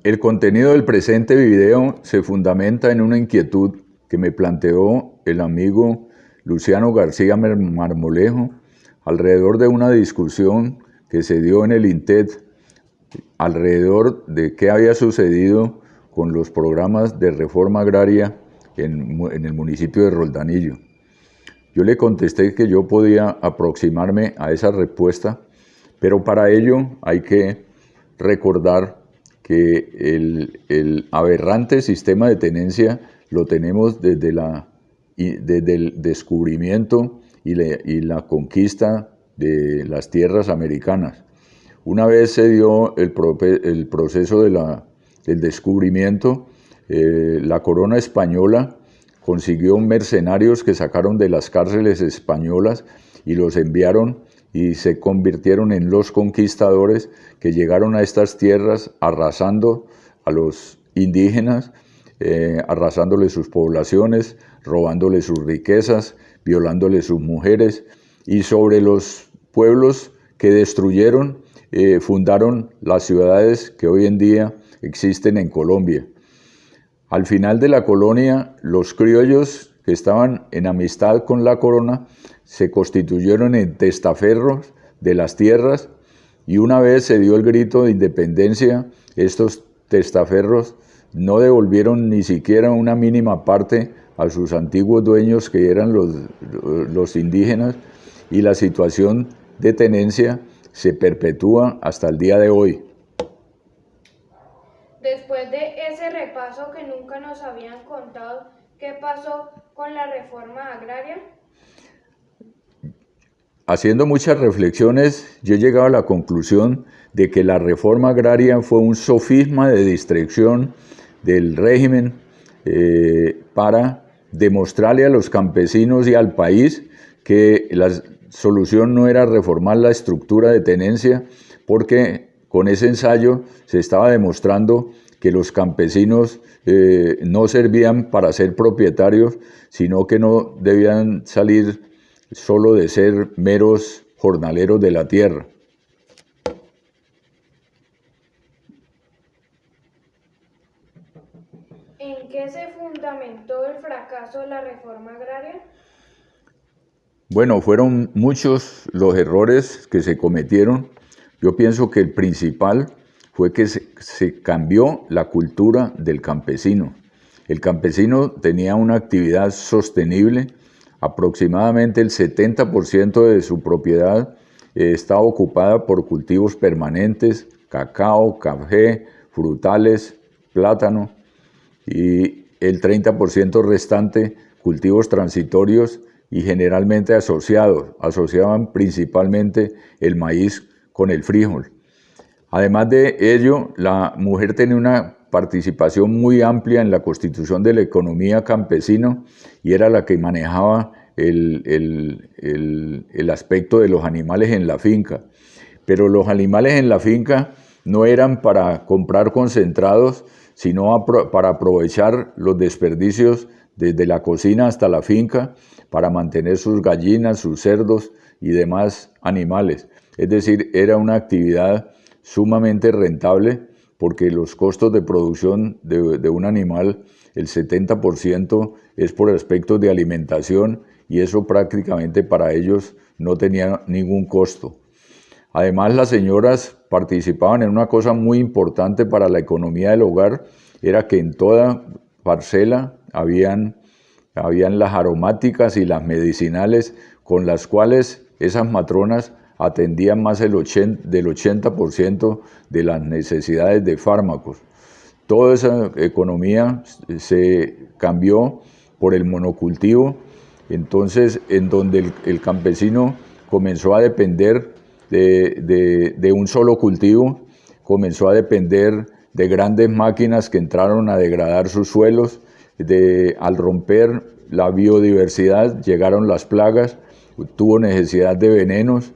El contenido del presente video se fundamenta en una inquietud que me planteó el amigo Luciano García Marmolejo alrededor de una discusión que se dio en el INTED alrededor de qué había sucedido con los programas de reforma agraria en el municipio de Roldanillo. Yo le contesté que yo podía aproximarme a esa respuesta, pero para ello hay que recordar que el aberrante sistema de tenencia lo tenemos desde el descubrimiento y la conquista de las tierras americanas. Una vez se dio el proceso del descubrimiento, la corona española consiguió mercenarios que sacaron de las cárceles españolas y los enviaron y se convirtieron en los conquistadores que llegaron a estas tierras arrasando a los indígenas, arrasándoles sus poblaciones, robándoles sus riquezas, violándoles sus mujeres, y sobre los pueblos que destruyeron fundaron las ciudades que hoy en día existen en Colombia. Al final de la colonia, los criollos que estaban en amistad con la corona se constituyeron en testaferros de las tierras, y una vez se dio el grito de independencia, estos testaferros no devolvieron ni siquiera una mínima parte a sus antiguos dueños, que eran los indígenas, y la situación de tenencia se perpetúa hasta el día de hoy. Después de ese repaso que nunca nos habían contado, ¿qué pasó con la reforma agraria? Haciendo muchas reflexiones, yo he llegado a la conclusión de que la reforma agraria fue un sofisma de distracción del régimen para demostrarle a los campesinos y al país que la solución no era reformar la estructura de tenencia, porque con ese ensayo se estaba demostrando que los campesinos no servían para ser propietarios, sino que no debían salir solo de ser meros jornaleros de la tierra. ¿En qué se fundamentó el fracaso de la reforma agraria? Bueno, fueron muchos los errores que se cometieron. Yo pienso que el principal fue que se cambió la cultura del campesino. El campesino tenía una actividad sostenible. Aproximadamente el 70% de su propiedad estaba ocupada por cultivos permanentes, cacao, café, frutales, plátano, y el 30% restante cultivos transitorios y generalmente asociaban principalmente el maíz con el frijol. Además de ello, la mujer tenía una participación muy amplia en la constitución de la economía campesina, y era la que manejaba el aspecto de los animales en la finca. Pero los animales en la finca no eran para comprar concentrados, sino para aprovechar los desperdicios desde la cocina hasta la finca, para mantener sus gallinas, sus cerdos y demás animales. Es decir, era una actividad sumamente rentable, porque los costos de producción de un animal, el 70% es por aspectos de alimentación, y eso prácticamente para ellos no tenía ningún costo. Además, las señoras participaban en una cosa muy importante para la economía del hogar, era que en toda parcela habían las aromáticas y las medicinales, con las cuales esas matronas atendían más del 80% de las necesidades de fármacos. Toda esa economía se cambió por el monocultivo, entonces en donde el campesino comenzó a depender de un solo cultivo, comenzó a depender de grandes máquinas que entraron a degradar sus suelos. Al romper la biodiversidad llegaron las plagas, tuvo necesidad de venenos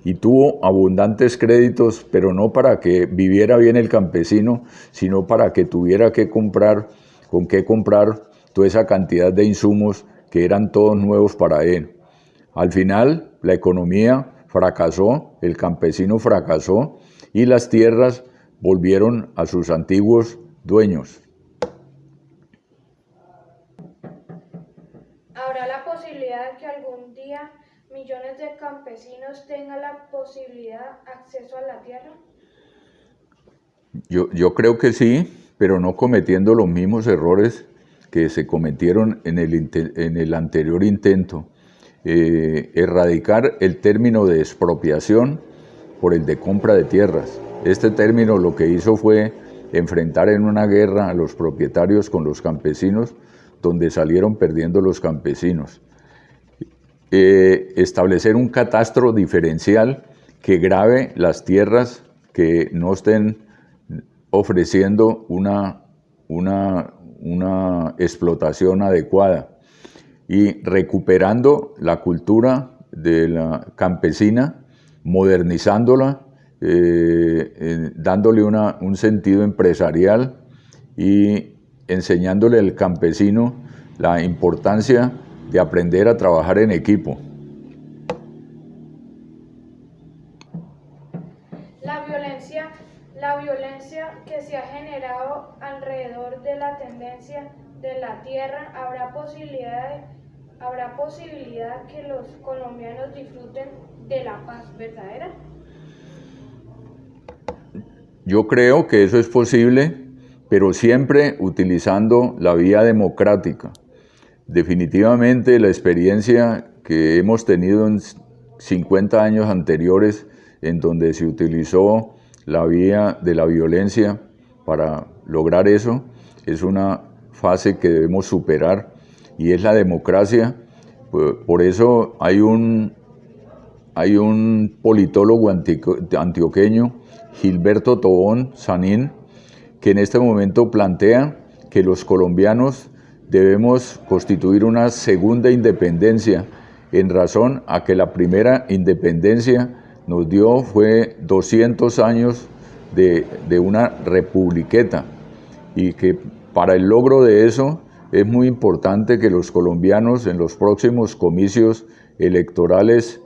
y tuvo abundantes créditos, pero no para que viviera bien el campesino, sino para que tuviera que comprar, con qué comprar toda esa cantidad de insumos que eran todos nuevos para él. Al final, la economía fracasó, el campesino fracasó, y las tierras volvieron a sus antiguos dueños. ¿Habrá la posibilidad de que algún día millones de campesinos tengan la posibilidad de acceso a la tierra? Yo creo que sí, pero no cometiendo los mismos errores que se cometieron en el anterior intento. Erradicar el término de expropiación por el de compra de tierras. Este término lo que hizo fue enfrentar en una guerra a los propietarios con los campesinos, donde salieron perdiendo los campesinos. Establecer un catastro diferencial que grave las tierras que no estén ofreciendo una explotación adecuada y recuperando la cultura de la campesina, modernizándola, dándole un sentido empresarial y enseñándole al campesino la importancia de aprender a trabajar en equipo. La violencia que se ha generado alrededor de la tendencia de la tierra, ¿habrá posibilidad que los colombianos disfruten de la paz verdadera? Yo creo que eso es posible, pero siempre utilizando la vía democrática. Definitivamente la experiencia que hemos tenido en 50 años anteriores, en donde se utilizó la vía de la violencia para lograr eso, es una fase que debemos superar y es la democracia. Por eso hay un politólogo antioqueño, Gilberto Tobón Sanín, que en este momento plantea que los colombianos debemos constituir una segunda independencia en razón a que la primera independencia nos dio fue 200 años de una republiqueta y que para el logro de eso es muy importante que los colombianos en los próximos comicios electorales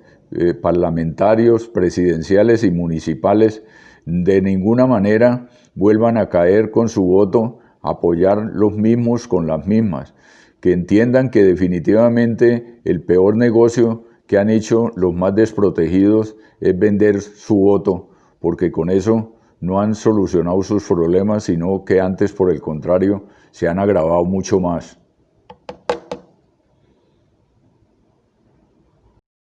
parlamentarios, presidenciales y municipales de ninguna manera vuelvan a caer con su voto a apoyar los mismos con las mismas, que entiendan que definitivamente el peor negocio que han hecho los más desprotegidos es vender su voto, porque con eso no han solucionado sus problemas, sino que antes, por el contrario, se han agravado mucho más.